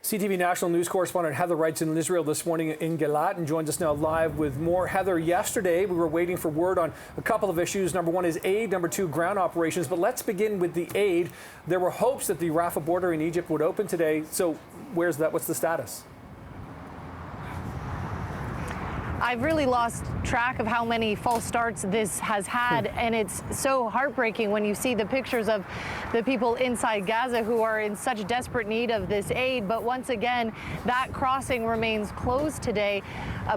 CTV National News correspondent Heather Wright's in Israel this morning in Gaza and joins us now live with more. Heather, yesterday we were waiting for word on a couple of issues. Number one is aid, number two, ground operations. But let's begin with the aid. There were hopes that the Rafah border in Egypt would open today. So where's that? What's the status? I've really lost track of how many false starts this has had, and it's so heartbreaking when you see the pictures of the people inside Gaza who are in such desperate need of this aid. But once again, that crossing remains closed today.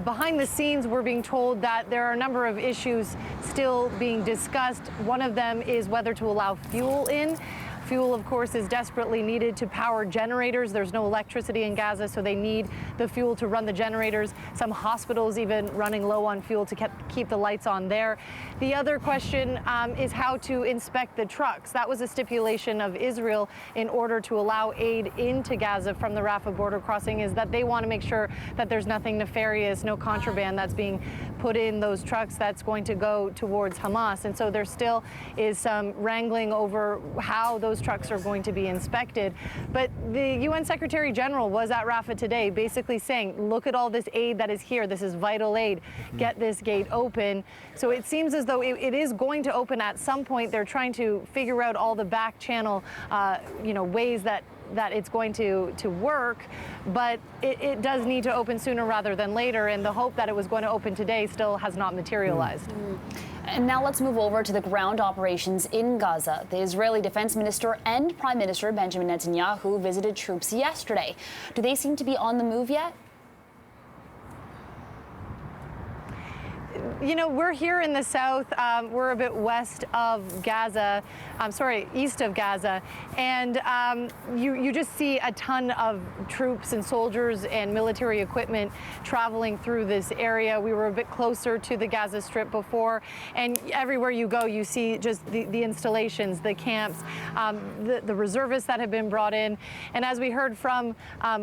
Behind the scenes, we're being told that there are a number of issues still being discussed. One of them is whether to allow fuel in. Fuel, of course, is desperately needed to power generators. There's no electricity in Gaza, so they need the fuel to run the generators. Some hospitals even running low on fuel to keep the lights on there. The other question is how to inspect the trucks. That was a stipulation of Israel in order to allow aid into Gaza from the Rafah border crossing, is that they want to make sure that there's nothing nefarious, no contraband that's being put in those trucks that's going to go towards Hamas. And so there still is some wrangling over how those trucks are going to be inspected. But the UN Secretary General was at Rafah today basically saying, look at all this aid that is here. This is vital aid. Get this gate open. So it seems as though it is going to open at some point. They're trying to figure out all the back channel, ways that it's going to work, but it does need to open sooner rather than later, and the hope that it was going to open today still has not materialized. And now let's move over to the ground operations in Gaza. The Israeli Defense Minister and Prime Minister Benjamin Netanyahu visited troops yesterday. Do they seem to be on the move yet? You know, we're here in the south. We're a bit west of Gaza. East of Gaza. And you just see a ton of troops and soldiers and military equipment traveling through this area. We were a bit closer to the Gaza Strip before. And everywhere you go, you see just the installations, the camps, the reservists that have been brought in. And as we heard from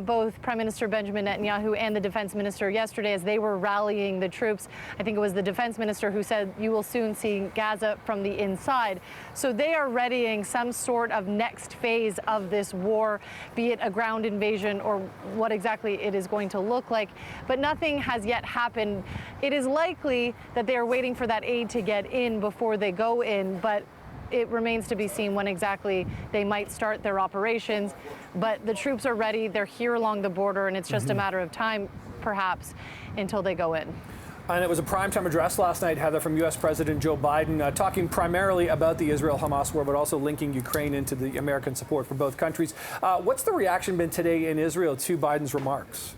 both Prime Minister Benjamin Netanyahu and the Defense Minister yesterday, as they were rallying the troops, I think it was the Defense Minister who said, you will soon see Gaza from the inside. So they are readying some sort of next phase of this war, be it a ground invasion or what exactly it is going to look like. But nothing has yet happened. It is likely that they are waiting for that aid to get in before they go in, but it remains to be seen when exactly they might start their operations. But the troops are ready. They're here along the border, and it's just a matter of time, perhaps, until they go in. And it was a primetime address last night, Heather, from U.S. President Joe Biden, talking primarily about the Israel-Hamas war, but also linking Ukraine into the American support for both countries. What's the reaction been today in Israel to Biden's remarks?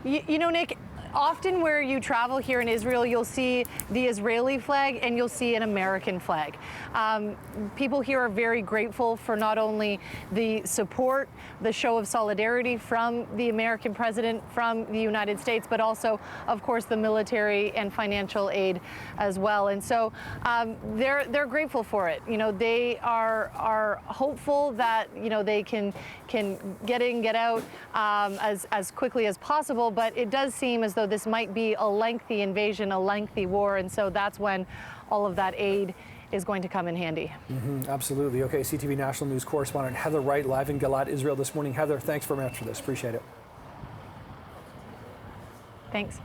You know, Nick, often where you travel here in Israel, you'll see the Israeli flag and you'll see an American flag. People here are very grateful for not only the support, the show of solidarity from the American president, from the United States, but also, of course, the military and financial aid as well. And so they're grateful for it. You know, they are hopeful that, they can get in, get out as quickly as possible. But it does seem as though this might be a lengthy invasion, a lengthy war. And so that's when all of that aid is going to come in handy. Absolutely. Okay, CTV National News correspondent Heather Wright live in Galat, Israel this morning. Heather, thanks very much for this. Appreciate it. Thanks.